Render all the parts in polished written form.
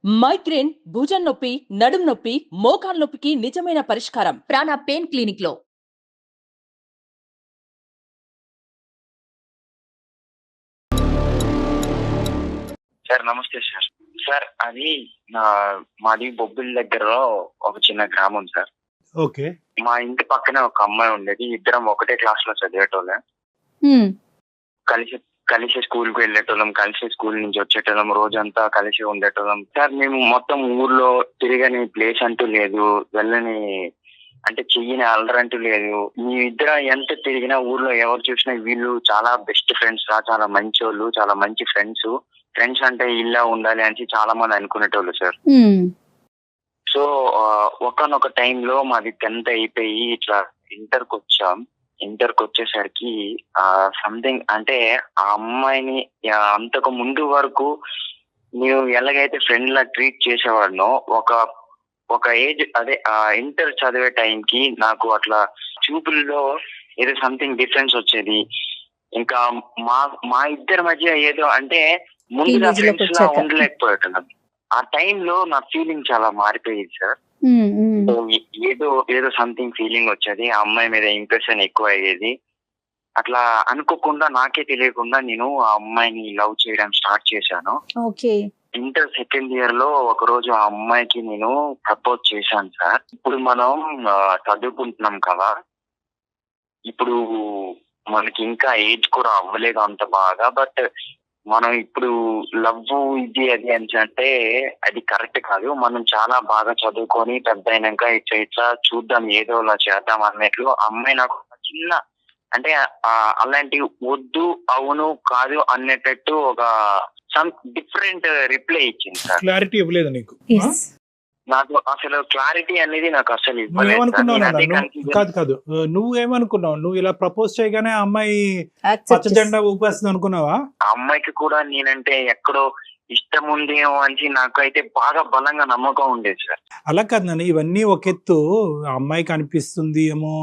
Migraine, భుజం నొప్పి, నడుం నొప్పి, మోకాలు నొప్పికి నిజమైన పరిష్కారం ప్రాణ పెయిన్ క్లినిక్ లో. సార్ నమస్తే సార్. సార్ అది మాది బొబ్బిలి దగ్గర ఒక చిన్న గ్రామం సార్. ఓకే. మా ఇంటి పక్కనే ఒక అమ్మాయి ఉండేది. ఇద్దరం ఒకటే క్లాస్ లో చదివేటోళ్ళం. కలిసి కలిసి స్కూల్ కు వెళ్ళేటోళ్ళం, కలిసి స్కూల్ నుంచి వచ్చేటోళ్ళం, రోజంతా కలిసి ఉండేటోళ్ళం సార్. మేము మొత్తం ఊర్లో తిరగని ప్లేస్ అంటూ లేదు, వెళ్ళని అంటే చెయ్యని అల్లరంటూ లేదు. మీ ఇద్దరు ఎంత తిరిగినా ఊర్లో ఎవరు చూసినా వీళ్ళు చాలా బెస్ట్ ఫ్రెండ్స్ రా, చాలా మంచి వాళ్ళు, చాలా మంచి ఫ్రెండ్స్. ఫ్రెండ్స్ అంటే ఇలా ఉండాలి అని చాలా మంది అనుకునేటోళ్ళు సార్. సో ఒకనొక టైంలో మాది 10th అయిపోయి ఇట్లా ఇంటర్కి వచ్చాం. ఇంటర్కి వచ్చేసరికి సంథింగ్ అంటే ఆ అమ్మాయిని అంతకు ముందు వరకు నేను ఎలాగైతే ఫ్రెండ్ లా ట్రీట్ చేసేవాడినో ఒక ఏజ్ అదే ఇంటర్ చదివే టైంకి నాకు అట్లా చూపుల్లో ఏదో సంథింగ్ డిఫరెన్స్ వచ్చేది. ఇంకా మా ఇద్దరి మధ్య ఏదో అంటే ముందుగా ఫ్రెండ్స్ లా ఉండలేకపోయేటం. ఆ టైంలో నా ఫీలింగ్ చాలా మారిపోయేది సార్. ఏదో సంథింగ్ ఫీలింగ్ వచ్చేది, ఆ అమ్మాయి మీద ఇంప్రెషన్ ఎక్కువ అయ్యేది. అట్లా అనుకోకుండా నాకే తెలియకుండా నేను ఆ అమ్మాయిని లవ్ చేయడం స్టార్ట్ చేశాను. ఇంటర్ సెకండ్ ఇయర్ లో ఒక రోజు ఆ అమ్మాయికి నేను ప్రపోజ్ చేశాను సార్. ఇప్పుడు మనం చదువుకుంటున్నాం కదా, ఇప్పుడు మనకి ఇంకా ఏజ్ కూడా అవ్వలేదు అంత బాగా. బట్ మనం ఇప్పుడు లవ్ ఇది అది అని అంటే అది కరెక్ట్ కాదు. మనం చాలా బాగా చదువుకొని పెద్ద అయినాక ఇట్లా చూద్దాం, ఏదో అలా చేద్దాం అన్నట్లు అమ్మాయి నాకు చిన్న అంటే అలాంటి వద్దు అవును కాదు అన్నట్టు ఒక సమ్ డిఫరెంట్ రిప్లై ఇచ్చింది సార్. క్లారిటీ ఇవ్వలేదు నీకు? నాకు అసలు క్లారిటీ అనేది నాకు అసలు కాదు. నువ్వేమనుకున్నావు? నువ్వు ఇలా ప్రపోజ్ చేయగానే అమ్మాయి పచ్చ జెండా ఊపేస్తుంది అనుకున్నావా? ఆ అమ్మాయికి కూడా నేనంటే ఎక్కడో ఇష్టం ఉందేమో అని నాకైతే బాగా బలంగా నమ్మకం ఉండేది సార్. అలా కాదు నాన్న, ఇవన్నీ ఒక ఎత్తు. అమ్మాయికి అనిపిస్తుంది ఏమో,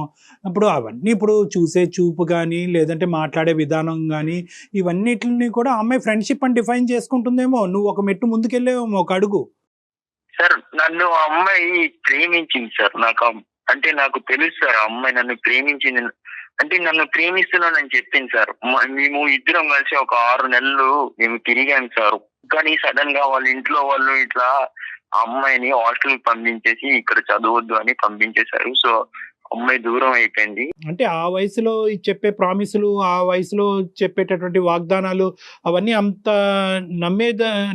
అప్పుడు అవన్నీ ఇప్పుడు చూసే చూపు కానీ లేదంటే మాట్లాడే విధానం కానీ ఇవన్నిటిని కూడా అమ్మాయి ఫ్రెండ్షిప్ అని డిఫైన్ చేసుకుంటుందేమో. నువ్వు ఒక మెట్టు ముందుకెళ్ళేమో, ఒక అడుగు. సార్ నన్ను అమ్మాయి ప్రేమించింది సార్. నాకు తెలుసు సార్, అమ్మాయి నన్ను ప్రేమించింది. అంటే నన్ను ప్రేమిస్తున్నానని చెప్పింది సార్. మేము ఇద్దరం కలిసి ఒక 6 నెలలు మేము తిరిగాం సార్. కానీ సడన్ గా వాళ్ళ ఇంట్లో వాళ్ళు ఇట్లా ఆ అమ్మాయిని హాస్టల్ పంపించేసి ఇక్కడ చదవద్దు అని పంపించేశారు. సో అమ్మాయి దూరం అయిపోయింది. అంటే ఆ వయసులో చెప్పే ప్రామిసులు, ఆ వయసులో చెప్పేటటువంటి వాగ్దానాలు అవన్నీ అంత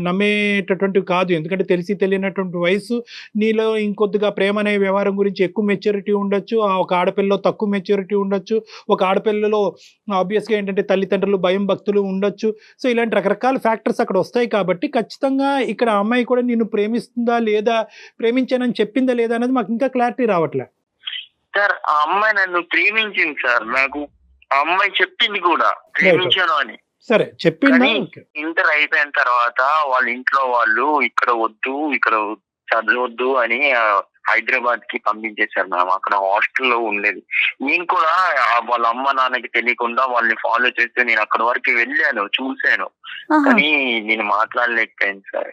నమ్మేటటువంటివి కాదు. ఎందుకంటే తెలిసి తెలియనటువంటి వయసు. నీలో ఇంకొద్దిగా ప్రేమ అనే వ్యవహారం గురించి ఎక్కువ మెచ్యూరిటీ ఉండొచ్చు, ఒక ఆడపిల్లలో తక్కువ మెచ్యూరిటీ ఉండొచ్చు, ఒక ఆడపిల్లలో ఆబ్వియస్గా ఏంటంటే తల్లిదండ్రులు భయం భక్తులు ఉండొచ్చు. సో ఇలాంటి రకరకాల ఫ్యాక్టర్స్ అక్కడ వస్తాయి. కాబట్టి ఖచ్చితంగా ఇక్కడ అమ్మాయి కూడా నిన్ను ప్రేమిస్తుందా లేదా, ప్రేమించానని చెప్పిందా లేదా అనేది మాకు ఇంకా క్లారిటీ రావట్లే సార్. ఆ అమ్మాయి నన్ను ప్రేమించింది సార్. నాకు ఆ అమ్మాయి చెప్పింది కూడా ప్రేమించాను అని. సరే చెప్పింది. ఇంటర్ అయిపోయిన తర్వాత వాళ్ళ ఇంట్లో వాళ్ళు ఇక్కడ వద్దు, ఇక్కడ చదవద్దు అని హైదరాబాద్ కి పంపించేశారు. మేము అక్కడ హాస్టల్లో ఉండేది. నేను కూడా వాళ్ళ అమ్మ నాన్నకి తెలియకుండా వాళ్ళని ఫాలో చేస్తే నేను అక్కడ వరకు వెళ్ళాను, చూశాను. కానీ నేను మాట్లాడలేకపోయాను సార్.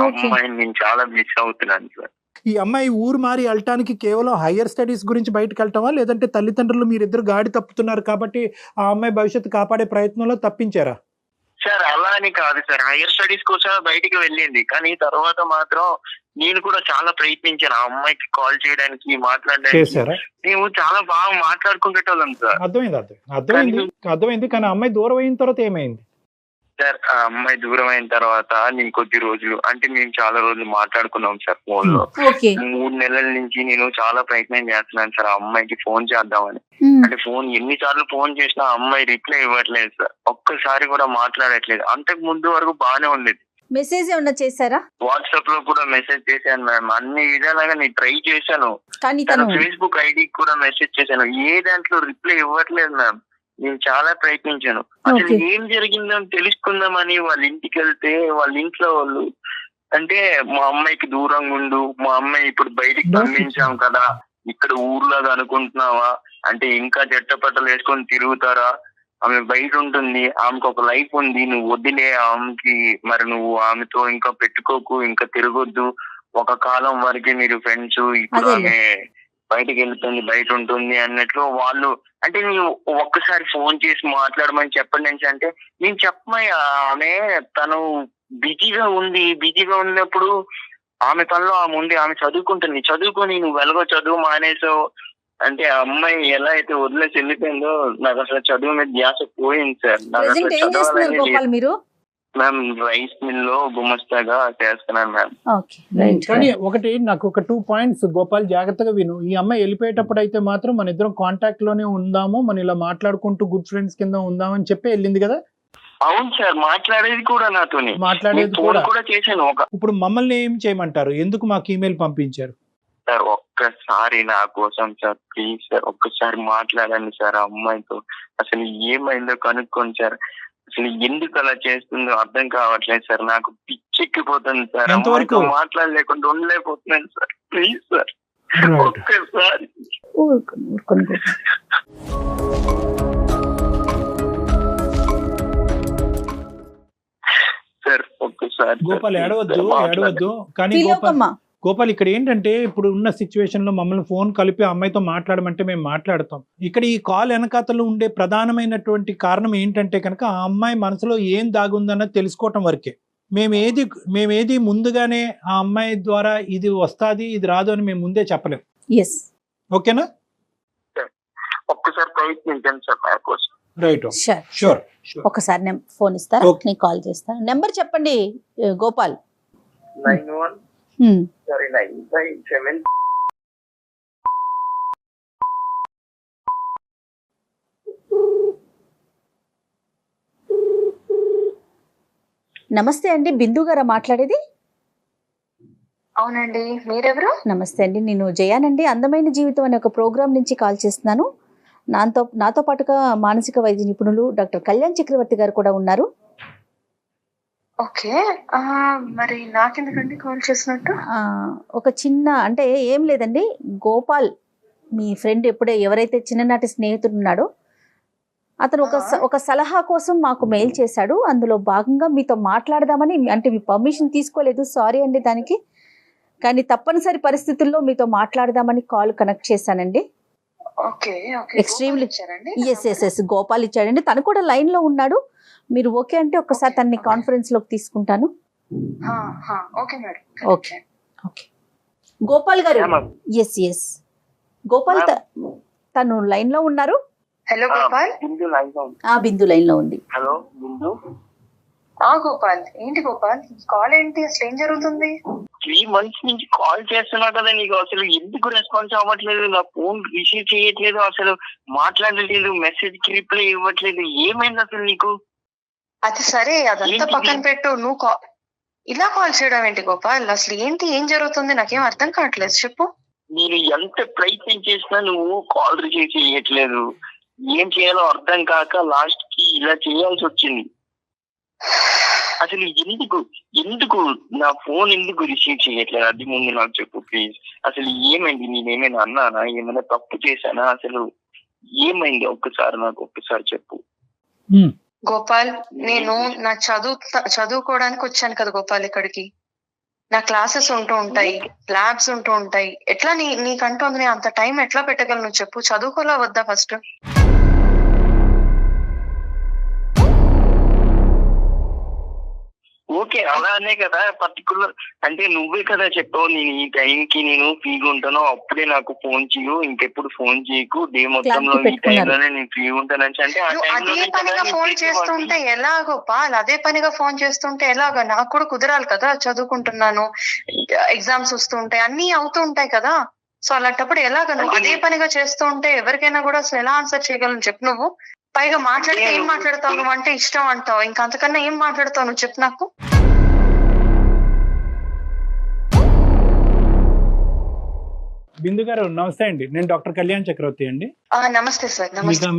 అమ్మాయిని నేను చాలా మిస్ అవుతున్నాను సార్. ఈ అమ్మాయి ఊరు మారి వెళ్ళటానికి కేవలం హయ్యర్ స్టడీస్ గురించి బయటకు వెళ్ళటమా, లేదంటే తల్లిదండ్రులు మీరిద్దరు గాడి తప్పుతున్నారు కాబట్టి ఆ అమ్మాయి భవిష్యత్తు కాపాడే ప్రయత్నంలో తప్పించారా? సార్ అలా అని కాదు సార్, హయ్యర్ స్టడీస్ కోసం బయటికి వెళ్ళింది. కానీ తర్వాత మాత్రం నేను కూడా చాలా ప్రయత్నించాను ఆ అమ్మాయికి కాల్ చేయడానికి, మాట్లాడడానికి. మేము చాలా బాగా మాట్లాడుకునేటోళ్ళం సార్. అర్థమైంది. కానీ అమ్మాయి దూరం అయిన తర్వాత ఏమైంది సార్? ఆ అమ్మాయి దూరం అయిన తర్వాత నేను కొద్ది రోజులు అంటే మేము చాలా రోజులు మాట్లాడుకున్నాం సార్ ఫోన్ లో. 3 నెలల నుంచి నేను చాలా ప్రయత్నం చేస్తున్నాను సార్ ఆ అమ్మాయికి ఫోన్ చేద్దామని. అంటే ఫోన్ ఎన్నిసార్లు ఫోన్ చేసినా అమ్మాయి రిప్లై ఇవ్వట్లేదు సార్, ఒక్కసారి కూడా మాట్లాడట్లేదు. అంతకు ముందు వరకు బాగానే ఉండేది. మెసేజ్ ఏమన్నా చేశారా? వాట్సాప్ లో కూడా మెసేజ్ చేశాను మ్యామ్, అన్ని విధాలుగా నేను ట్రై చేశాను. ఫేస్బుక్ ఐడికి కూడా మెసేజ్ చేశాను, ఏ దాంట్లో రిప్లై ఇవ్వట్లేదు మ్యామ్. నేను చాలా ప్రయత్నించాను. అసలు ఏం జరిగిందో తెలుసుకుందామని వాళ్ళ ఇంటికి వెళ్తే వాళ్ళ ఇంట్లో వాళ్ళు అంటే మా అమ్మాయికి దూరంగా ఉండు, మా అమ్మాయి ఇప్పుడు బయటికి పంపించాం కదా, ఇక్కడ ఊర్లాగా అనుకుంటున్నావా, అంటే ఇంకా చెట్టపట్టలు వేసుకొని తిరుగుతారా, ఆమె బయట ఉంటుంది, ఆమెకు ఒక లైఫ్ ఉంది, నువ్వు వదిలే ఆమెకి, మరి నువ్వు ఆమెతో ఇంకా పెట్టుకోకు, ఇంకా తిరగొద్దు, ఒక కాలం వరకే మీరు ఫ్రెండ్స్, ఇప్పుడు ఆమె బయటకు వెళ్తుంది, బయట ఉంటుంది అన్నట్లు వాళ్ళు. అంటే నేను ఒక్కసారి ఫోన్ చేసి మాట్లాడమని చెప్పండి అంటే నేను చెప్పమయ్యా, ఆమె తను బిజీగా ఉన్నప్పుడు ఆమె పనిలో ఆమె ఉంది, ఆమె చదువుకుంటుంది, చదువుకొని నువ్వు వెలగో చదువు మానేసావు అంటే ఆ అమ్మాయి ఎలా అయితే వదిలేసి వెళ్ళిపోయిందో నాకు అసలు చదువు మీద ధ్యాస పోయింది సార్. నాకు అసలు చదవాలని మ్యామ్ రైస్ మిల్ లో గుమస్తాగా చేస్తున్నాను మ్యామ్. కానీ ఒకటి నాకు ఒక 2 పాయింట్స్ గోపాల్, జాగ్రత్తగా విను. ఈ అమ్మాయి వెళ్ళిపోయేటప్పుడు అయితే మాత్రం మన ఇద్దరం కాంటాక్ట్ లోనే ఉందాము, మనం ఇలా మాట్లాడుకుంటూ గుడ్ ఫ్రెండ్స్ కింద ఉందామని చెప్పి వెళ్ళింది కదా? అవును సార్, మాట్లాడేది కూడా నాతోనే, మాట్లాడేది కూడా చేశాను. ఇప్పుడు మమ్మల్ని ఏం చేయమంటారు? ఎందుకు మాకు ఈమెయిల్ పంపించారు? సార్ ఒక్కసారి నా కోసం సార్, ప్లీజ్ సార్, ఒక్కసారి మాట్లాడండి సార్ ఆ అమ్మాయితో. అసలు ఏమైందో కనుక్కోండి సార్. అసలు ఎందుకు అలా చేస్తుందో అర్థం కావట్లేదు సార్, నాకు పిచ్చెక్కిపోతుంది సార్, అమ్మాయితో మాట్లాడలేకుండా ఉండలేకపోతున్నాను సార్. ప్లీజ్ సార్ ఒక్కసారి. సార్ ఒక్కసారి. గోపాల్ ఏడవద్దు. కానీ గోపాల్ ఇక్కడ ఏంటంటే ఇప్పుడు ఉన్న సిచ్యువేషన్ లో మమ్మల్ని ఫోన్ కలిపి అమ్మాయితో మాట్లాడమంటే మేము మాట్లాడతాం. ఇక్కడ ఈ కాల్ వెనకాతలో ఉండే ప్రధానమైనటువంటి కారణం ఏంటంటే కనుక ఆ అమ్మాయి మనసులో ఏం దాగుందన్నది తెలుసుకోవటం వరకే. మేమేది ముందుగానే ఆ అమ్మాయి ద్వారా ఇది వస్తాది ఇది రాదు అని మేము ముందే చెప్పలేం. ఓకేనా? ఒక్కసారి ప్రయత్నించండి సార్ నా కోసం. Right, sure. ఒకసారి ఫోన్ ఇస్తారా? నేను కాల్ చేస్తాను. నెంబర్ చెప్పండి గోపాల్. 957. నమస్తే అండి, బిందు గారా మాట్లాడేది? అవునండి, మీరెవరు? నమస్తే అండి, నేను జయానండి, అందమైన జీవితం అనే ఒక ప్రోగ్రామ్ నుంచి కాల్ చేస్తున్నాను. నాతో పాటుగా మానసిక వైద్య నిపుణులు డాక్టర్ కళ్యాణ్ చక్రవర్తి గారు కూడా ఉన్నారు. ఓకే, మరి నాకెందుకండి కాల్ చేసినట్టు? ఒక చిన్న అంటే ఏం లేదండి, గోపాల్ మీ ఫ్రెండ్ ఎవరైతే చిన్ననాటి స్నేహితుడు ఉన్నాడో అతను ఒక సలహా కోసం మాకు మెయిల్ చేశాడు. అందులో భాగంగా మీతో మాట్లాడదామని, అంటే మీ పర్మిషన్ తీసుకోలేదు, సారీ అండి దానికి, కానీ తప్పనిసరి పరిస్థితుల్లో మీతో మాట్లాడదామని కాల్ కనెక్ట్ చేశానండి. ఎక్స్ట్రీమ్లీ ఎస్ గోపాల్ ఇచ్చాడండి, తను కూడా లైన్ లో ఉన్నాడు. మీరు ఓకే అంటే ఒక్కసారి తనని కాన్ఫరెన్స్ లోకి తీసుకుంటాను. ఓకే గోపాల్ గారు. ఎస్ గోపాల్ తను లైన్ లో ఉన్నారు. హలో గోపాల్. బిందు లైన్ లో ఉంది. హలో బిందు. గోపాల్, ఏంటి గోపాల్ కాల్ ఏంటి? అసలు ఏం జరుగుతుంది? 3 months నుంచి కాల్ చేస్తున్నా కదా, నీకు అసలు ఎందుకు రెస్పాన్స్ అవ్వట్లేదు? నా ఫోన్ రిసీవ్ చేయట్లేదు, అసలు మాట్లాడలేదు, మెసేజ్ కి రిప్లై ఇవ్వట్లేదు, ఏమైంది అసలు నీకు? అది సరే, అదంతా పక్కన పెట్టు, నువ్వు ఇలా కాల్ చేయడం ఏంటి గోపాల్? అసలు ఏంటి, ఏం జరుగుతుంది? నాకేం అర్థం కావట్లేదు, చెప్పు. నేను ఎంత ప్రయత్నం చేసినా నువ్వు కాల్ రిసీవ్ చేయట్లేదు, ఏం చేయాలో అర్థం కాక లాస్ట్ కి ఇలా చేయాల్సి వచ్చింది. అసలు ఎందుకు నా ఫోన్ ఎందుకు రిసీవ్ చేయట్లేదు? అది ముందు నాకు చెప్పు ప్లీజ్. అసలు ఏమైంది? నేనేమైనా అన్నానా? ఏమైనా తప్పు చేశానా? అసలు ఏమైంది? ఒక్కసారి చెప్పు గోపాల్. నేను నా చదువుకోవడానికి వచ్చాను కదా గోపాల్ ఇక్కడికి. నా క్లాసెస్ ఉంటూ ఉంటాయి, ల్యాబ్స్ ఉంటూ ఉంటాయి. ఎట్లా నీకంటూ అంత టైం ఎట్లా పెట్టగలను చెప్పు? చదువుకోలా వద్దా ఫస్ట్? ఓకే, అలానే కదా పర్టికులర్ అంటే నువ్వే కదా చెప్పావు, నేను ఈ టైంకి నేను ఫ్రీగా ఉంటాను, అప్పుడే నాకు ఫోన్ చేయు, ఇంకెప్పుడు ఫోన్ చేయకు, డే మొత్తంలో ఈ టైంలోనే నేను ఫ్రీగా ఉంటానని. అంటే అదే పనిగా ఫోన్ చేస్తుంటే ఎలా గోపాల్? అదే పనిగా ఫోన్ చేస్తుంటే ఎలాగా? నాకు కూడా కుదరాలి కదా, చదువుకుంటున్నాను, ఎగ్జామ్స్ వస్తుంటాయి, అన్ని అవుతూ ఉంటాయి కదా. సో అలాంటప్పుడు ఎలాగా? నువ్వు అదే పనిగా చేస్తూ ఉంటే ఎవరికైనా కూడా అసలు ఎలా ఆన్సర్ చేయగలను చెప్పు నువ్వు? పైగా మాట్లాడితే ఏం మాట్లాడతావు నువ్వు? అంటే ఇష్టం అంటావు, ఇంకా అంతకన్నా ఏం మాట్లాడతావు నువ్వు చెప్పు నాకు. బిందు గారు నమస్తే అండి, నేను డాక్టర్ కళ్యాణ్ చక్రవర్తి అండి. నమస్తే సార్.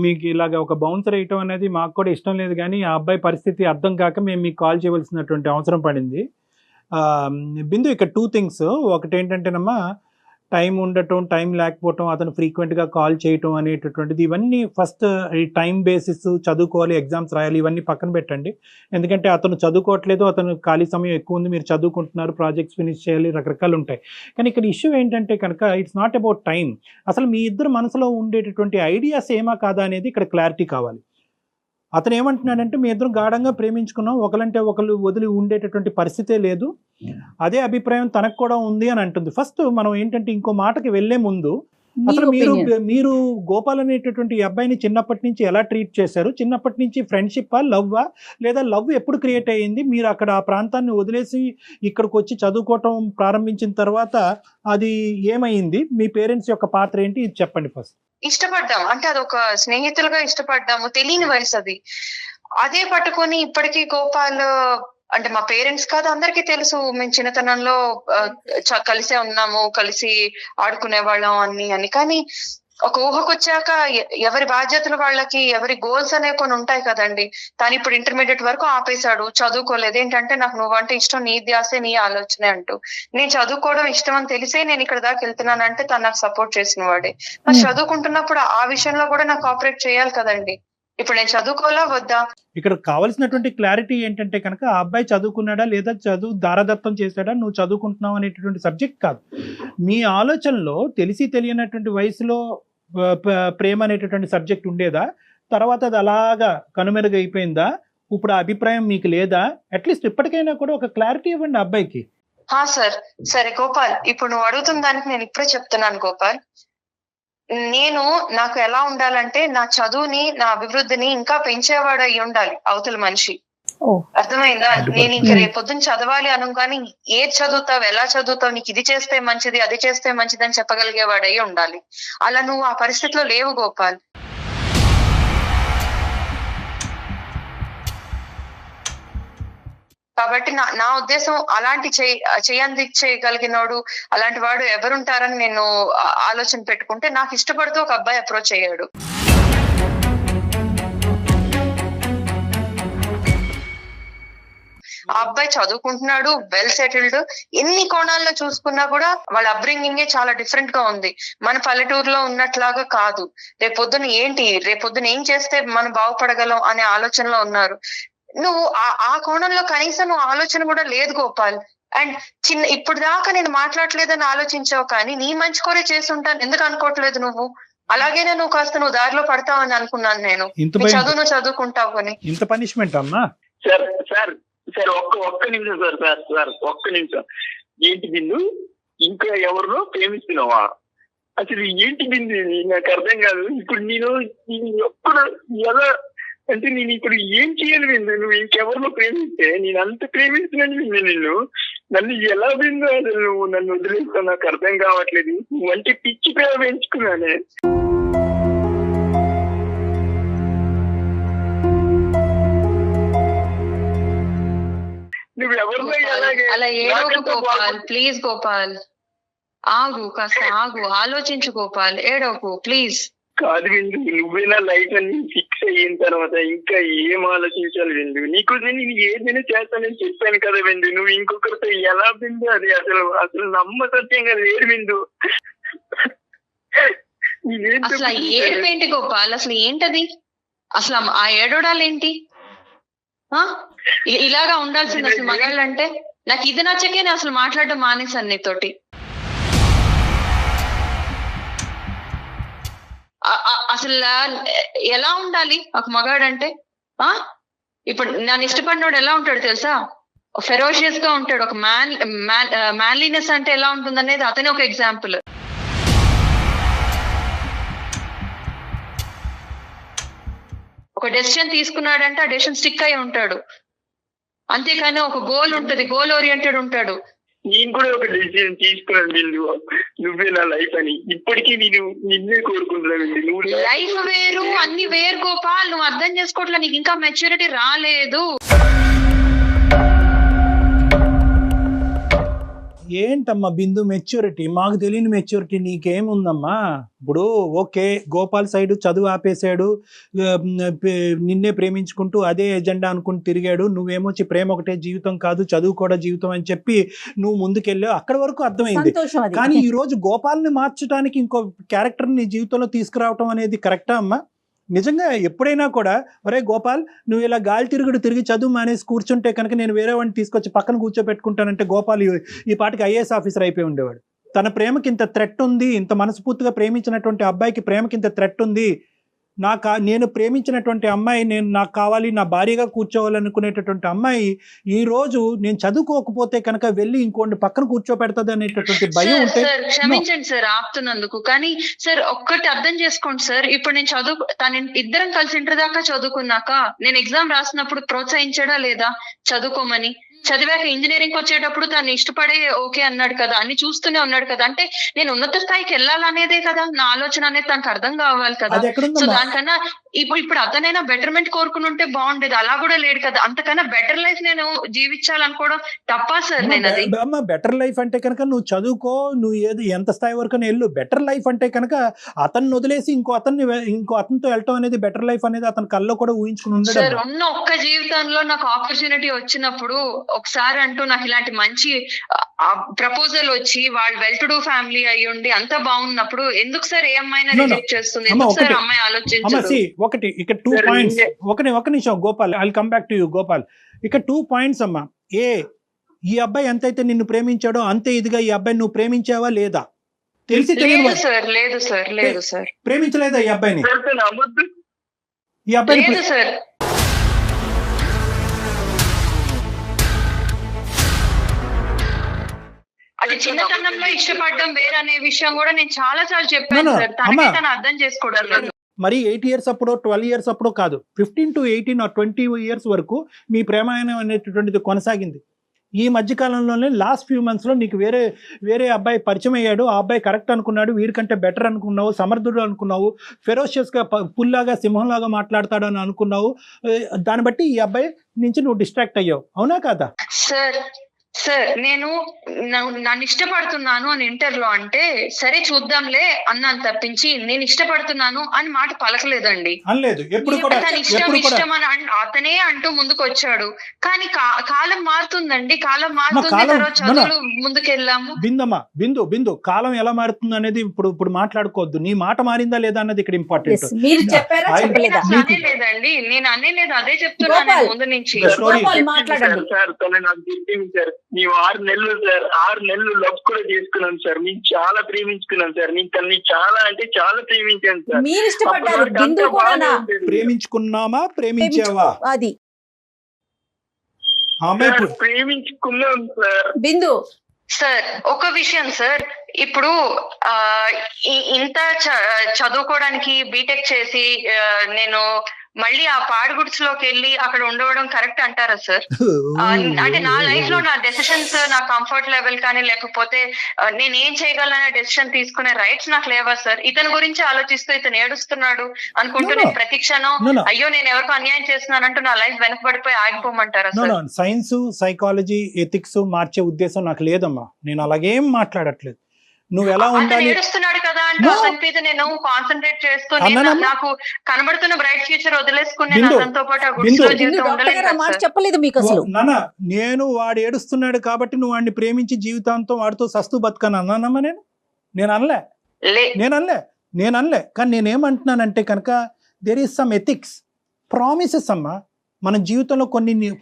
మీకు ఇలాగ ఒక బౌన్సర్ వేయటం అనేది మాకు కూడా ఇష్టం లేదు, కానీ ఆ అబ్బాయి పరిస్థితి అర్థం కాక మేము మీకు కాల్ చేయవలసినటువంటి అవసరం పడింది. బిందు, ఇక్కడ 2 things. ఒకటి ఏంటంటేనమ్మా, టైం ఉండటం, టైం లేకపోవటం, అతను ఫ్రీక్వెంట్గా కాల్ చేయటం అనేటటువంటిది, ఇవన్నీ ఫస్ట్ ఈ టైం బేసిస్, చదువుకోవాలి, ఎగ్జామ్స్ రాయాలి, ఇవన్నీ పక్కన పెట్టండి. ఎందుకంటే అతను చదువుకోవట్లేదు, అతను ఖాళీ సమయం ఎక్కువ ఉంది, మీరు చదువుకుంటున్నారు, ప్రాజెక్ట్స్ ఫినిష్ చేయాలి, రకరకాలు ఉంటాయి. కానీ ఇక్కడ ఇష్యూ ఏంటంటే కనుక ఇట్స్ నాట్ అబౌట్ టైం. అసలు మీ ఇద్దరు మనసులో ఉండేటటువంటి ఐడియాస్ ఏమా కాదా అనేది ఇక్కడ క్లారిటీ కావాలి. అతను ఏమంటున్నాడంటే మీ ఇద్దరు గాఢంగా ప్రేమించుకున్నాం, ఒకరంటే ఒకరు వదిలి ఉండేటటువంటి పరిస్థితే లేదు, అదే అభిప్రాయం తనకు కూడా ఉంది అని అంటుంది. ఫస్ట్ మనం ఏంటంటే ఇంకో మాటకి వెళ్లే ముందు అసలు మీరు గోపాల్ అనేటటువంటి అబ్బాయిని చిన్నప్పటి నుంచి ఎలా ట్రీట్ చేశారు? చిన్నప్పటి నుంచి ఫ్రెండ్షిప్పా, లవ్వా, లేదా లవ్ ఎప్పుడు క్రియేట్ అయ్యింది? మీరు అక్కడ ఆ ప్రాంతాన్ని వదిలేసి ఇక్కడికి వచ్చి చదువుకోవటం ప్రారంభించిన తర్వాత అది ఏమైంది? మీ పేరెంట్స్ యొక్క పాత్ర ఏంటి? ఇది చెప్పండి ఫస్ట్. ఇష్టపడ్డాం అంటే అదొక స్నేహితులుగా ఇష్టపడ్డాము, తెలియని వయసు అది. అదే పట్టుకొని ఇప్పటికీ గోపాల్ అంటే మా పేరెంట్స్ కాదు, అందరికీ తెలుసు మేము చిన్నతనంలో కలిసే ఉన్నాము, కలిసి ఆడుకునే వాళ్ళం అని. కానీ ఒక ఊహకొచ్చాక ఎవరి బాధ్యతలు వాళ్ళకి, ఎవరి గోల్స్ అనేవి కొన్ని ఉంటాయి కదండి. తను ఇప్పుడు ఇంటర్మీడియట్ వరకు ఆపేశాడు, చదువుకోలేదు. ఏంటంటే నాకు నువ్వంటే ఇష్టం, నీ ధ్యాసే నీ ఆలోచనే అంటూ. నేను చదువుకోవడం ఇష్టం అని తెలిసే నేను ఇక్కడ దాకా వెళ్తున్నానంటే తను నాకు సపోర్ట్ చేసిన వాడే. మరి చదువుకుంటున్నప్పుడు ఆ విషయంలో కూడా నాకు కోఆపరేట్ చేయాలి కదండి. ఇప్పుడు నేను చదువుకోవాలా వద్దా? ఇక్కడ కావాల్సినటువంటి క్లారిటీ ఏంటంటే కనుక ఆ అబ్బాయి చదువుకున్నాడా లేదా చదువు దారదత్తం చేశాడా, నువ్వు చదువుకుంటున్నావు అనేటటువంటి సబ్జెక్ట్ కాదు. మీ ఆలోచనలో తెలిసి తెలియనటువంటి వయసులో ప్రేమ అనేటటువంటి సబ్జెక్ట్ ఉండేదా? తర్వాత అది అలాగా కనుమెరుగైపోయిందా? ఇప్పుడు ఆ అభిప్రాయం మీకు లేదా? అట్లీస్ట్ ఇప్పటికైనా కూడా ఒక క్లారిటీ ఇవ్వండి అబ్బాయికి. సార్, సరే గోపాల్, ఇప్పుడు నువ్వు అడుగుతున్న దానికి నేను ఇప్పుడే చెప్తున్నాను గోపాల్. నాకు ఎలా ఉండాలంటే నా చదువుని, నా అభివృద్ధిని ఇంకా పెంచేవాడు అయి ఉండాలి అవతల మనిషి. అర్థమైందా? నేను ఇంకా రేపొద్దున చదవాలి అనగానే ఏది చదువుతావు, ఎలా చదువుతావు, నీకు ఇది చేస్తే మంచిది, అది చేస్తే మంచిది అని చెప్పగలిగేవాడు అయి ఉండాలి. అలా నువ్వు ఆ పరిస్థితిలో లేవు గోపాల్. కాబట్టి నా ఉద్దేశం అలాంటి చేయగలిగినోడు, అలాంటి వాడు ఎవరుంటారని నేను ఆలోచన పెట్టుకుంటే నాకు ఇష్టపడుతూ ఒక అబ్బాయి అప్రోచ్ అయ్యాడు. ఆ అబ్బాయి చదువుకుంటున్నాడు, వెల్ సెటిల్డ్. ఎన్ని కోణాల్లో చూసుకున్నా కూడా వాళ్ళ అప్బ్రింగింగే చాలా డిఫరెంట్ గా ఉంది. మన పల్లెటూరులో ఉన్నట్లాగా కాదు. రేపొద్దున ఏం చేస్తే మనం బాగుపడగలం అనే ఆలోచనలో ఉన్నారు. నువ్వు ఆ కోణంలో కనీసం నువ్వు ఆలోచన కూడా లేదు గోపాల్. అండ్ ఇప్పుడు దాకా నేను మాట్లాడలేదని ఆలోచించావు, కానీ నీ మంచి కోరే చేసి ఉంటాను ఎందుకు అనుకోవట్లేదు నువ్వు? అలాగేనే నువ్వు దారిలో పడతావని అనుకున్నాను నేను. నువ్వు చదువుకుంటావు అని. ఇంత పనిష్మెంట్ అమ్మా? సార్ ఒక్క నిమిషం సార్ ఒక్క నిమిషం. ఏంటి బిందు, ఇంకా ఎవరినో ప్రేమిస్తున్నావా? అసలు ఏంటి బిందు, నాకు అర్థం కాదు. ఇప్పుడు నేను ఎప్పుడు ఎలా అంటే నేను ఇప్పుడు ఏం చేయాలి బిందు? నువ్వు ఇంకెవరినో ప్రేమిస్తే, నేను అంత ప్రేమిస్తున్నాను బిందు నన్ను ఎలా బిందు? అసలు నువ్వు నన్ను వదిలేస్తావు, నాకు అర్థం కావట్లేదు. నువ్వంటే పిచ్చి ప్రేమ పెంచుకున్నానే. అలా ఏడవకు గోపాల్, ప్లీజ్ గోపాల్, కాస్త ఆగు, ఆలోచించు గోపాల్, ఏడవకు ప్లీజ్. కాదు విందు, నువ్వేనా లైఫ్ అన్ని ఫిక్స్ అయిన తర్వాత ఇంకా ఏం ఆలోచించాలి విందు? నీకోసం నేను ఏదైనా చేస్తానని చెప్పాను కదా విందు. నువ్వు ఇంకొకరితో ఎలా విందు? అది అసలు నమ్మసత్యంగా లేదు విందు. అసలు ఏడుపేంటి గోపాల్? అసలు ఏంటది? అసలు ఆ ఏడవడాలేంటి? ఇలాగా ఉండాల్సింది అసలు మగాళ్ళంటే. నాకు ఇది నచ్చకే నేను అసలు మాట్లాడడం మానేశాను నీతోటి. అసలు ఎలా ఉండాలి ఒక మగాడంటే? ఇప్పుడు నన్ను ఇష్టపడినోడు ఎలా ఉంటాడు తెలుసా? ఫెరోషియస్ గా ఉంటాడు. ఒక మ్యాన్లీనెస్ అంటే ఎలా ఉంటుంది అనేది అతనే ఒక ఎగ్జాంపుల్. ఒక డెసిషన్ తీసుకున్నాడంటే ఆ డెసిషన్ స్టిక్ అయి ఉంటాడు. అంతేకాని ఒక గోల్ ఉంటది, గోల్ ఓరియంటెడ్ ఉంటాడు. నేను కూడా ఒక డెసిషన్ తీసుకున్నాను బిందు, నువ్వే నా లైఫ్ అని. ఇప్పటికీ నేను నిన్నే కోరుకుంటున్నాను. నువ్వు లైఫ్ వేరు, అన్ని వేరు గోపాల్. నువ్వు అర్థం చేసుకోవట్లే, నీకు ఇంకా మెచ్యూరిటీ రాలేదు. ఏంటమ్మా బిందు మెచ్యూరిటీ? మాకు తెలియని మెచ్యూరిటీ నీకేముందమ్మా? ఇప్పుడు ఓకే, గోపాల్ సైడ్ చదువు ఆపేశాడు, నిన్నే ప్రేమించుకుంటూ అదే ఎజెండా అనుకుని తిరిగాడు, నువ్వేమొచ్చి ప్రేమ ఒకటే జీవితం కాదు చదువు కూడా జీవితం అని చెప్పి నువ్వు ముందుకెళ్ళావు, అక్కడి వరకు అర్థమైంది. కానీ ఈ రోజు గోపాల్ని మార్చడానికి ఇంకో క్యారెక్టర్ నీ జీవితంలో తీసుకురావటం అనేది కరెక్టా అమ్మా? నిజంగా ఎప్పుడైనా కూడా ఒరే గోపాల్ నువ్వు ఇలా గాలి తిరిగి చదువు మానేసి కూర్చుంటే కనుక నేను వేరే వాడిని తీసుకొచ్చి పక్కన కూర్చోబెట్టుకుంటానంటే గోపాల్ ఈ పాటికి ఐఏఎస్ ఆఫీసర్ అయిపోయి ఉండేవాడు. తన ప్రేమకి ఇంత థ్రెట్ ఉంది, ఇంత మనస్ఫూర్తిగా ప్రేమించినటువంటి అబ్బాయికి ప్రేమకి ఇంత థ్రెట్ ఉంది, నేను ప్రేమించినటువంటి అమ్మాయి నాకు కావాలి, నా భార్యగా కూర్చోవాలనుకునేటటువంటి అమ్మాయి ఈ రోజు నేను చదువుకోకపోతే కనుక వెళ్ళి ఇంకోటి పక్కన కూర్చోపెడతాది అనేటటువంటి భయం ఉంటే. క్షమించండి సార్ ఆపుతున్నందుకు, కానీ సార్ ఒక్కటి అర్థం చేసుకోండి సార్, ఇప్పుడు నేను ఇద్దరం కలిసి ఇంటర్ దాకా చదువుకున్నాక నేను ఎగ్జామ్ రాసినప్పుడు ప్రోత్సహించడా లేదా చదువుకోమని? చదివాక ఇంజనీరింగ్ వచ్చేటప్పుడు తను ఇష్టపడే ఓకే అన్నాడు కదా, అన్ని చూస్తూనే ఉన్నాడు కదా, అంటే నేను ఉన్నత స్థాయికి వెళ్ళాలనేదే కదా నా ఆలోచన అనేది తనకు అర్థం కావాలి కదా. సో దానికన్నా ఇప్పుడు అతనైనా బెటర్మెంట్ కోరుకుని ఉంటే బాగుండేది, అలా కూడా లేడు కదా. అంతకన్నా బెటర్ లైఫ్ నేను జీవించాలనుకోవడం తప్పా సార్? నేను అది బెటర్ లైఫ్ అంటే కనుక నువ్వు చదువుకో, నువ్వు ఎంత స్థాయి వరకు వెళ్ళు. బెటర్ లైఫ్ అంటే కనుక అతన్ని వదిలేసి ఇంకో అతనితో వెళ్ళటం అనేది బెటర్ లైఫ్ అనేది అతని కల్లో కూడా ఊహించుకుని ఉండదు సార్. ఉన్న ఒక్క జీవితంలో నాకు ఆపర్చునిటీ వచ్చినప్పుడు ఒకసారి అంటూ నాకు ఇలాంటి మంచి ప్రపోజల్ వచ్చి వాళ్ళు వెల్ టు డూ ఫ్యామిలీ అయ్యి ఉండి అంత బాగున్నప్పుడు ఎందుకు సార్ ఏ అమ్మాయినా రిజెక్ట్ చేస్తుంది? ఎందుకు సార్ అమ్మాయి ఆలోచించదు? ఒకటి ఇక్కడ 2 పాయింట్స్. ఒక నిమిషం Gopal, I will come back to you Gopal. ఇక్కడ 2 పాయింట్స్ అమ్మా. ఈ అబ్బాయి ఎంతైతే నిన్ను ప్రేమించాడో అంతే ఇదిగా ఈ అబ్బాయి నువ్వు ప్రేమించావా లేదా? తెలిసి తెలియదు సార్. లేదు సార్, లేదు సార్. ప్రేమించలేదా ఈ అబ్బాయిని? ఈ అబ్బాయి సార్ అది చిన్నతనంలో ఇష్టపడడం వేరనే విషయం కూడా నేను చాలా చెప్పాను సార్. తనకైతే అర్థం చేసుకోవడం లేదు. మరి 8 years అప్పుడో 12 years అప్పుడో కాదు, 15 to 18 or 20 years వరకు మీ ప్రేమాయణం అనేటటువంటిది కొనసాగింది. ఈ మధ్యకాలంలోనే లాస్ట్ ఫ్యూ మంత్స్లో నీకు వేరే అబ్బాయి పరిచయం అయ్యాడు. ఆ అబ్బాయి కరెక్ట్ అనుకున్నాడు, వీరికంటే బెటర్ అనుకున్నావు, సమర్థుడు అనుకున్నావు, ఫెరోషియస్గా పుల్లాగా సింహంలాగా మాట్లాడతాడు అని అనుకున్నావు. దాన్ని బట్టి ఈ అబ్బాయి నుంచి నువ్వు డిస్ట్రాక్ట్ అయ్యావు, అవునా కాదా? సార్ నేను నన్ను ఇష్టపడుతున్నాను అని ఇంటర్లో అంటే సరే చూద్దాంలే అన్నాను తప్పించి నేను ఇష్టపడుతున్నాను అని మాట పలకలేదండి. తన ఇష్టం అని అతనే అంటూ ముందుకు వచ్చాడు. కానీ కాలం మారుతుందండి, కాలం మారుతుంది, తర్వాత చదువులు ముందుకెళ్ళాము. బిందు కాలం ఎలా మారుతుంది అనేది ఇప్పుడు మాట్లాడుకోవద్దు. నీ మాట మారిందా లేదా అన్నది ఇక్కడ ఇంపార్టెంట్. అదే లేదండి, నేను అనే లేదు, అదే చెప్తున్నాను ముందు నుంచి. మేము 6 నెలలు సార్, 6 నెలలు లవ్ కూడా చేసుకున్నాం సార్. మేము చాలా ప్రేమించుకున్నాం సార్. నేను తనని చాలా అంటే చాలా ప్రేమించాను సార్. ప్రేమించుకున్నామా ప్రేమించావా? అది ప్రేమించుకున్నాం సార్. బిందు సార్ ఒక విషయం సార్, ఇప్పుడు ఇంత చదువుకోవడానికి బీటెక్ చేసి నేను మళ్ళీ ఆ పాడుగుడ్స్ లోకి వెళ్ళి అక్కడ ఉండవడం కరెక్ట్ అంటారా సార్? అంటే నా లైఫ్ లో నా డెసిషన్స్, నా కంఫర్ట్ లెవెల్ కానీ లేకపోతే నేను ఏం చేయగలనే డెసిషన్ తీసుకునే రైట్స్ నాకు లేవా సార్? ఇతని గురించి ఆలోచిస్తూ ఇతను ఏడుస్తున్నాడు అనుకుంటూ నేను ప్రతి క్షణం అయ్యో నేను ఎవరికో అన్యాయం చేస్తున్నానంటూ నా లైఫ్ వెనకబడిపోయి ఆగిపోమంటారా సార్? సైన్స్, సైకాలజీ, ఎథిక్స్ మార్చే ఉద్దేశం నాకు లేదమ్మా. నేను అలాగేం మాట్లాడట్లేదు. నువ్వు ఎలా ఉండాలి ఏడుస్తున్నాడు కదా అంటే అతని మీద నేను కాన్సన్ట్రేట్ చేస్తూ నాకు కనబడుతున్న బ్రైట్ ఫ్యూచర్ వదిలేసుకుని అతనితో పాటు చెప్పలేదు మీకు అసలు. నేను వాడు ఏడుస్తున్నాడు కాబట్టి నువ్వు వాడిని ప్రేమించి జీవితాంతం వాడితో సస్తు బతకను అన్నానమ్మా? నేను అనలే. కానీ నేనేమంటున్నానంటే కనుక there is some ethics, promises అమ్మా. మన జీవితంలో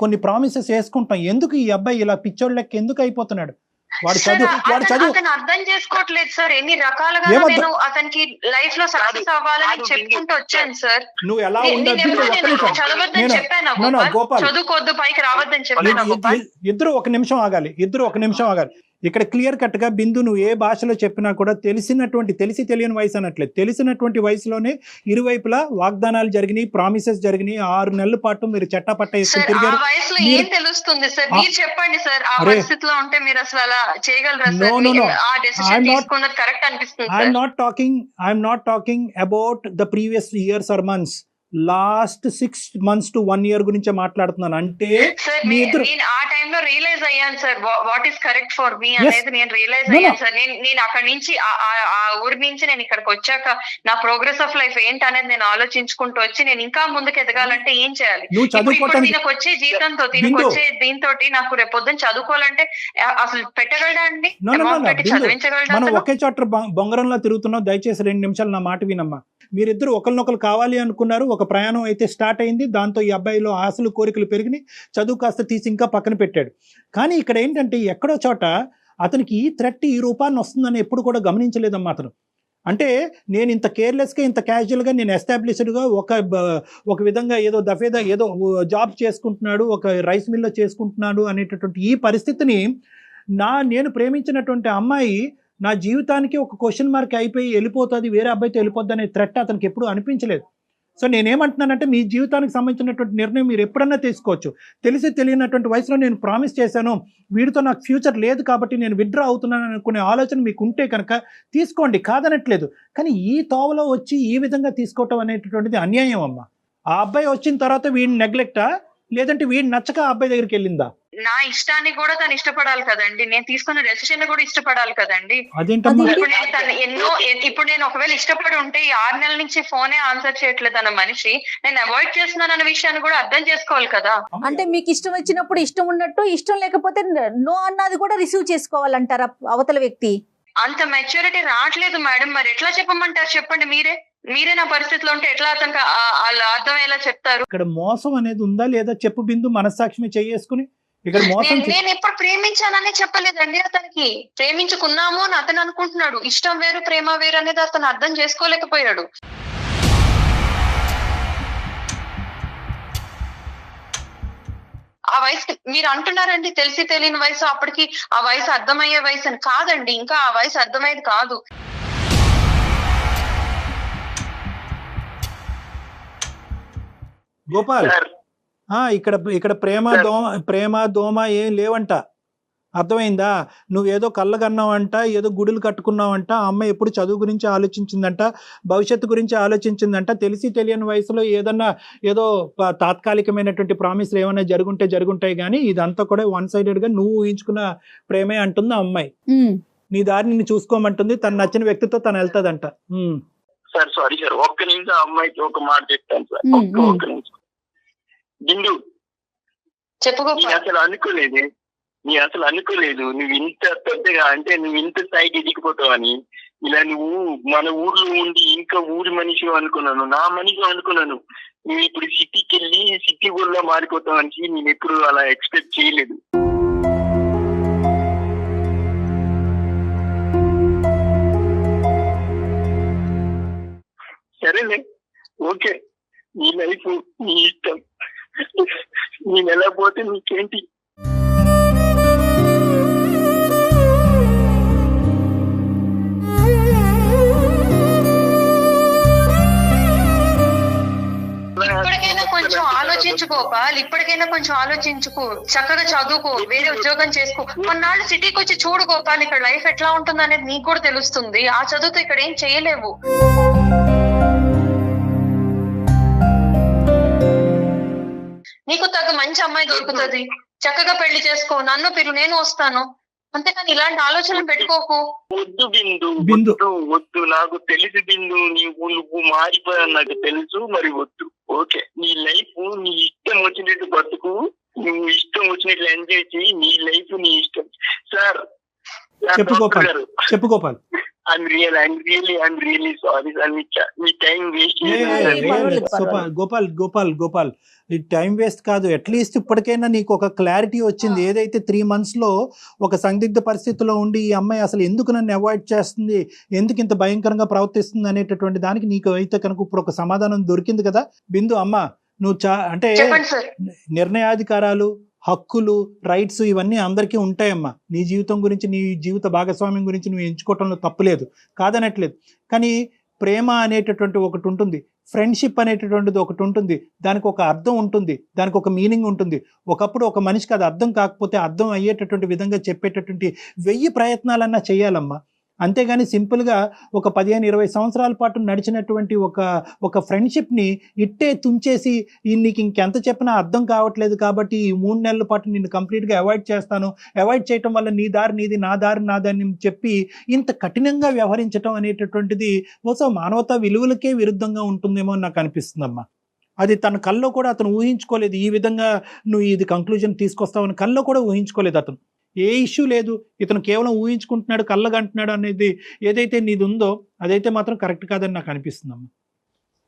కొన్ని ప్రామిసెస్ వేసుకుంటాం. ఎందుకు ఈ అబ్బాయి ఇలా పిచ్చోళ్ళ లెక్క ఎందుకు అయిపోతున్నాడు? వాడు చదువు అర్థం చేసుకోవట్లేదు సార్. ఎన్ని రకాలుగా నేను అతనికి లైఫ్ లో సక్సెస్ అవ్వాలని చెప్పుకుంటూ వచ్చాను సార్. నువ్వు ఎలా చదవద్దని చెప్పాను, చదువుకోవద్దు, పైకి రావద్దని చెప్పాను. ఇద్దరు ఒక నిమిషం ఆగాలి. ఇక్కడ క్లియర్ కట్ గా బిందు నువ్వు ఏ భాషలో చెప్పినా కూడా తెలిసి తెలియని వయసు అనట్లేదు, తెలిసినటువంటి వయసులోనే ఇరువైపులా వాగ్దానాలు జరిగినాయి, ప్రామిసెస్ జరిగినాయి. 6 నెలల పాటు మీరు చట్టపట్ట వేసుకుని తిరిగారు. ఏం తెలుస్తుంది సార్? మీరు చెప్పండి సార్, ఆ పరిస్థితిలో ఉంటే మీరు అసలు అలా చేయగలరా సార్? ఆ డెసిషన్ తీసుకున్నది కరెక్ట్ అనిపిస్తుంది. I'm not talking about the previous years or months. Last 6 months to 1 year గురించే మాట్లాడుతున్నాను. అంటే సార్ మీ ఇద్దరు నేను ఆ టైంలో రియలైజ్ అయ్యాను sir what is correct for me Yes. అనేది నేను రియలైజ్ No, no. అయ్యాను సార్. నేను అక్కడి నుంచి ఆ ఊరి నుంచి నేను ఇక్కడికి వచ్చాక నా ప్రోగ్రెస్ ఆఫ్ లైఫ్ ఏంటి అనేది నేను ఆలోచించుకుంటూ వచ్చి నేను ఇంకా ముందుకు ఎదగాలంటే ఏం చేయాలి? నువ్వు ఇప్పుడు చదువుకోవటానికి దీనికి వచ్చే జీతంతో దీనికి బిందు. వచ్చే దీంతో నాకు రేపు పొద్దున్న చదువుకోవాలంటే అసలు పెట్టగలడా అండి? No, no, no, amount no. పెట్టి బిందు, చదివించగలడా మనం అసలు? ఒకే చోట బొంగరంలో తిరుగుతున్నాం. దయచేసి 2 నిమిషాలు నా మాట వినమ్మా. మీరిద్దరు ఒకరినొకరు కావాలి అనుకున్నారు, ఒక ప్రయాణం అయితే స్టార్ట్ అయింది. దాంతో ఈ అబ్బాయిలో ఆశలు కోరికలు పెరిగినాయి, చదువు కాస్త తీసి ఇంకా పక్కన పెట్టాడు. కానీ ఇక్కడ ఏంటంటే ఎక్కడో చోట అతనికి ఈ థ్రెట్ ఈ రూపాన్ని వస్తుందని ఎప్పుడు కూడా గమనించలేదమ్మా అతను. అంటే నేను ఇంత కేర్లెస్గా ఇంత క్యాజువల్గా నేను ఎస్టాబ్లిష్డ్గా ఒక విధంగా ఏదో దఫేదా ఏదో జాబ్ చేసుకుంటున్నాడు, ఒక రైస్ మిల్లో చేసుకుంటున్నాడు అనేటటువంటి ఈ పరిస్థితిని నేను ప్రేమించినటువంటి అమ్మాయి నా జీవితానికి ఒక క్వశ్చన్ మార్క్ అయిపోయి వెళ్ళిపోతుంది, వేరే అబ్బాయితో వెళ్ళిపోద్ది అనే థ్రెట్ అతనికి ఎప్పుడు అనిపించలేదు. సో నేనేమంటున్నానంటే మీ జీవితానికి సంబంధించినటువంటి నిర్ణయం మీరు ఎప్పుడన్నా తీసుకోవచ్చు. తెలిసి తెలియనటువంటి వయసులో నేను ప్రామిస్ చేశాను, వీడితో నాకు ఫ్యూచర్ లేదు కాబట్టి నేను విత్డ్రా అవుతున్నాను అనుకునే ఆలోచన మీకు ఉంటే కనుక తీసుకోండి, కాదనట్లేదు. కానీ ఈ తోవలో వచ్చి ఈ విధంగా తీసుకోవటం అనేటటువంటిది అన్యాయం అమ్మా. ఆ అబ్బాయి వచ్చిన తర్వాత వీడిని నెగ్లెక్టా, లేదంటే వీడిని నచ్చక ఆ అబ్బాయి దగ్గరికి వెళ్ళిందా? నా ఇష్టాన్ని కూడా తను ఇష్టపడాలి కదండి, నేను తీసుకున్న డెసిషన్ కూడా ఇష్టపడాలి కదండి. అదేంటమ్మా? ఇప్పుడు నేను ఇప్పుడు నేను ఒకవేళ ఇష్టపడి ఉంటే ఈ 6 నెలల నుంచి ఫోనే ఆన్సర్ చేయట్లేదు అన్న మనిషి నేను అవాయిడ్ చేస్తున్నాను అన్న విషయాన్ని కూడా అర్థం చేసుకోవాలి కదా. అంటే మీకు ఇష్టం వచ్చినప్పుడు ఇష్టం ఉన్నట్టు, ఇష్టం లేకపోతే నో అన్నది కూడా రిసీవ్ చేసుకోవాలంటారా అవతల వ్యక్తి? అంత మెచ్యూరిటీ రావట్లేదు మేడం, మరి ఎట్లా చెప్పమంటారు చెప్పండి? మీరే నా పరిస్థితిలో ఉంటే ఎట్లా అతనికి వాళ్ళు అర్థమయ్యేలా చెప్తారు? ఇక్కడ మోసం అనేది ఉందా లేదా చెప్పు బిందు, మనస్సాక్షిని చేసుకుని. ఇక్కడ మోసం నేను ఎప్పుడు ప్రేమించానని చెప్పలేదండి అతనికి. ప్రేమించుకున్నాము అని అతను అనుకుంటున్నాడు. ఇష్టం వేరు ప్రేమ వేరు అనేది అతను అర్థం చేసుకోలేకపోయాడు. ఆ వయసు మీరు అంటున్నారండి తెలిసి తెలియని వయసు, అప్పటికి ఆ వయసు అర్థమయ్యే వయసు అని. కాదండి, ఇంకా ఆ వయసు అర్థమయ్యేది కాదు. గోపాల్, ఇక్కడ ప్రేమ దోమ ఏం లేవంట, అర్థమైందా? నువ్వేదో కళ్ళగన్నావంట, ఏదో గుడులు కట్టుకున్నావంట. ఆ అమ్మాయి ఎప్పుడు చదువు గురించి ఆలోచించిందంట, భవిష్యత్తు గురించి ఆలోచించిందంట. తెలిసి తెలియని వయసులో ఏదో తాత్కాలికమైనటువంటి ప్రామిస్లు ఏమైనా జరుగుంటాయి కానీ ఇదంతా కూడా 1-sided గా నువ్వు ఊహించుకున్న ప్రేమే అంటుంది ఆ అమ్మాయి. నీ దారి నిన్ను చూసుకోమంటుంది, తను నచ్చిన వ్యక్తితో తను వెళ్తాదంట. సార్ సారీ సార్, ఒక్క నిమిషం అమ్మాయికి ఒక మాట చెప్తాను సార్. ఒక్క నిమిషం. బిందు, అసలు అనుకోలేదు నువ్వు ఇంత పెద్దగా, అంటే నువ్వు ఇంత స్థాయికి ఎదిగిపోతావని. ఇలా నువ్వు మన ఊర్లో ఉండి ఇంకా ఊరి మనిషి అనుకున్నాను, నా మనిషి అనుకున్నాను. నువ్వు ఇప్పుడు సిటీకి వెళ్ళి సిటీ ఊళ్ళో మారిపోతావని నేను ఎప్పుడు అలా ఎక్స్పెక్ట్ చేయలేదు. సరేలే, ఓకే, నీ లైఫ్ నీ ఇష్టం, నేను ఎలా పోతే నీకేంటి? ఇప్పటికైనా కొంచెం ఆలోచించు గోపాల్, ఇప్పటికైనా కొంచెం ఆలోచించుకో, చక్కగా చదువుకో, వేరే ఉద్యోగం చేసుకో. కొన్నాళ్ళు సిటీకి వచ్చి చూడు గోపాల్, ఇక్కడ లైఫ్ ఎట్లా ఉంటుంది అనేది నీకు కూడా తెలుస్తుంది. ఆ చదువుతో ఇక్కడ ఏం చేయలేవు. నీకు తగ్గ మంచి అమ్మాయి దొరుకుతుంది, చక్కగా పెళ్లి చేసుకో, నన్ను పిలు, నేను వస్తాను. అంతేకాని ఇలాంటి ఆలోచనలు పెట్టుకోకు. వద్దు బిందు, వద్దు. నాకు తెలుసు బిందు, నువ్వు మారిపోయావు నాకు తెలుసు, మరి వద్దు. ఓకే, నీ లైఫ్ నీ ఇష్టం వచ్చినట్టు బతుకు, నువ్వు ఇష్టం వచ్చినట్లు ఎంజాయ్ చేయి, నీ లైఫ్ నీ ఇష్టం. సార్ చెప్పు Gopal. I'm really sorry sir. Me time waste Gopal, ఈ టైం వేస్ట్ కాదు. అట్లీస్ట్ ఇప్పటికైనా నీకు ఒక క్లారిటీ వచ్చింది. ఏదైతే 3 months లో ఒక సందిగ్ధ పరిస్థితిలో ఉండి ఈ అమ్మాయి అసలు ఎందుకు నన్ను అవాయిడ్ చేస్తుంది, ఎందుకు ఇంత భయంకరంగా ప్రవర్తిస్తుంది అనేటటువంటి దానికి నీకు అయితే కనుక ఇప్పుడు ఒక సమాధానం దొరికింది కదా బిందు. అమ్మ, నువ్వు అంటే నిర్ణయాధికారాలు, హక్కులు, రైట్స్ ఇవన్నీ అందరికీ ఉంటాయమ్మా. నీ జీవితం గురించి, నీ జీవిత భాగస్వామ్యం గురించి నువ్వు ఎంచుకోవటంలో తప్పులేదు, కాదనట్లేదు. కానీ ప్రేమ అనేటటువంటి ఒకటి ఉంటుంది, ఫ్రెండ్షిప్ అనేటటువంటిది ఒకటి ఉంటుంది. దానికి ఒక అర్థం ఉంటుంది, దానికి ఒక మీనింగ్ ఉంటుంది. ఒకప్పుడు ఒక మనిషికి అది అర్థం కాకపోతే అర్థం అయ్యేటటువంటి విధంగా చెప్పేటటువంటి 1000 ప్రయత్నాలన్నా చేయాలమ్మా. అంతేగాని సింపుల్గా ఒక 15-20 సంవత్సరాల పాటు నడిచినటువంటి ఒక ఫ్రెండ్షిప్ని ఇట్టే తుంచేసి నీకు ఇంకెంత చెప్పినా అర్థం కావట్లేదు కాబట్టి ఈ 3 నెలల పాటు నిన్ను కంప్లీట్గా అవాయిడ్ చేస్తాను, అవాయిడ్ చేయటం వల్ల నీ దారి నీది, నా దారి నాదని చెప్పి ఇంత కఠినంగా వ్యవహరించడం అనేటటువంటిది బహుశా మానవతా విలువలకే విరుద్ధంగా ఉంటుందేమో అని నాకు అనిపిస్తుందమ్మా. అది తన కల్లో కూడా అతను ఊహించుకోలేదు, ఈ విధంగా నువ్వు ఇది కంక్లూజన్ తీసుకొస్తావని కల్లో కూడా ఊహించుకోలేదు అతను. ఏ ఇష్యూ లేదు, ఇతను కేవలం ఊహించుకుంటున్నాడు, కళ్ళగంటున్నాడు అనేది ఏదైతే నీది ఉందో అదైతే మాత్రం కరెక్ట్ కాదని నాకు అనిపిస్తుందమ్మా.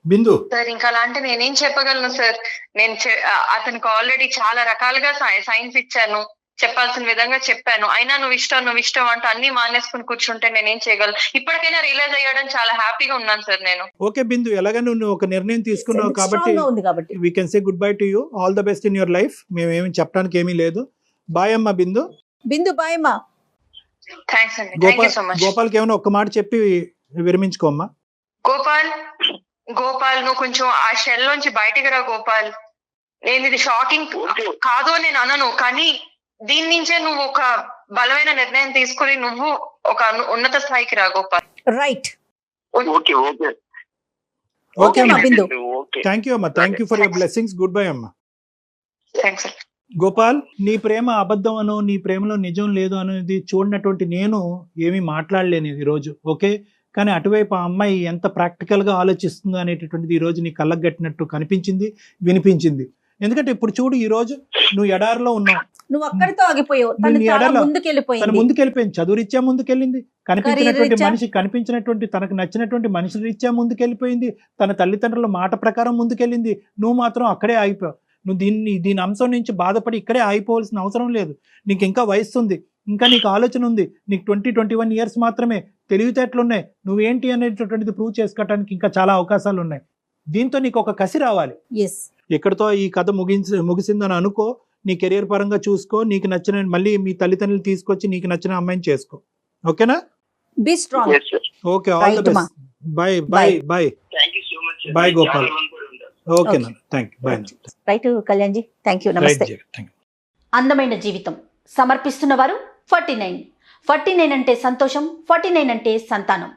బిందు సార్ ఇంకా అలాంటి నేనేం చెప్పగలను సార్, నేను అతనికి ఆల్రెడీ చాలా రకాలుగా సైన్స్ ఇచ్చాను, చెప్పాల్సిన విధంగా చెప్పాను, అయినా నువ్వు ఇష్టం అంటూ అన్ని మానేసుకుని కూర్చుంటే నేనేం చేయగలను. ఇప్పటికైనా రియలైజ్ అయ్యాడని చాలా హ్యాపీగా ఉన్నాను సార్ నేను. ఓకే బిందు, ఎలాగ నువ్వు ఒక నిర్ణయం తీసుకున్నావు కాబట్టి we can say good bye to you, all the best in your life. మేమేమి చెప్పడానికి ఏమీ లేదు. బాయ్ అమ్మా బిందు. బాయ్ అమ్మా. థ్యాంక్స్ అండి, థ్యాంక్ యూ సో మచ్. గోపాల్కి ఏమైనా ఒక్క మాట చెప్పి విరమించుకోమ్మా. గోపాల్ నువ్వు కొంచెం ఆ షెల్ నుంచి బయటికి రా గోపాల్. నేను ఇది షాకింగ్ కాదు అని నేను అనను, కానీ దీని నుంచే నువ్వు ఒక బలమైన నిర్ణయం తీసుకుని నువ్వు ఒక ఉన్నత స్థాయికి రా గోపాల్. రైట్. ఓకే అమ్మా బిందు. థ్యాంక్ యూ అమ్మా, thank you for your blessings. Good bye అమ్మా. థ్యాంక్స్. గోపాల్, నీ ప్రేమ అబద్ధం అనో నీ ప్రేమలో నిజం లేదు అనేది చూడనటువంటి నేను ఏమీ మాట్లాడలేను ఈరోజు, ఓకే. కానీ అటువైపు ఆ అమ్మాయి ఎంత ప్రాక్టికల్గా ఆలోచిస్తుందో అనేటటువంటిది ఈరోజు నీ కళ్ళకు కట్టినట్టు కనిపించింది, వినిపించింది. ఎందుకంటే ఇప్పుడు చూడు, ఈ రోజు నువ్వు ఎడారిలో ఉన్నావు, నువ్వు అక్కడితో ఆగిపోయావు, తను ముందుకెళ్ళిపోయింది, చదువు రీత్యా ముందుకెళ్ళింది, కనిపించినటువంటి తనకు నచ్చినటువంటి మనిషి రీత్యా ముందుకెళ్ళిపోయింది, తన తల్లిదండ్రుల మాట ప్రకారం ముందుకెళ్ళింది. నువ్వు మాత్రం అక్కడే ఆగిపోయావు. నువ్వు దీని అంశం నుంచి బాధపడి ఇక్కడే ఆగిపోవాల్సిన అవసరం లేదు. నీకు ఇంకా వయస్సు ఉంది, ఇంకా నీకు ఆలోచన ఉంది, నీకు 20-21 ఇయర్స్ మాత్రమే, తెలివితేటలున్నాయి, నువ్వేంటి అనేటటువంటిది ప్రూవ్ చేసుకోవడానికి ఇంకా చాలా అవకాశాలు ఉన్నాయి. దీంతో నీకు ఒక కసి రావాలి. ఎక్కడితో ఈ కథ ముగిసిందని అనుకో, నీ కెరీర్ పరంగా చూసుకో, నీకు నచ్చిన మళ్ళీ మీ తల్లిదండ్రులు తీసుకొచ్చి నీకు నచ్చిన అమ్మాయిని చేసుకో, ఓకేనా? Be strong. Okay, all the best. Bye bye bye. Bye Gopal. ఓకేనా, thank you. Bye. Right Kalyan ji, thank you, నమస్తే. అందమైన జీవితం సమర్పిస్తున్న వారు 49 అంటే సంతోషం, 49 అంటే సంతానం.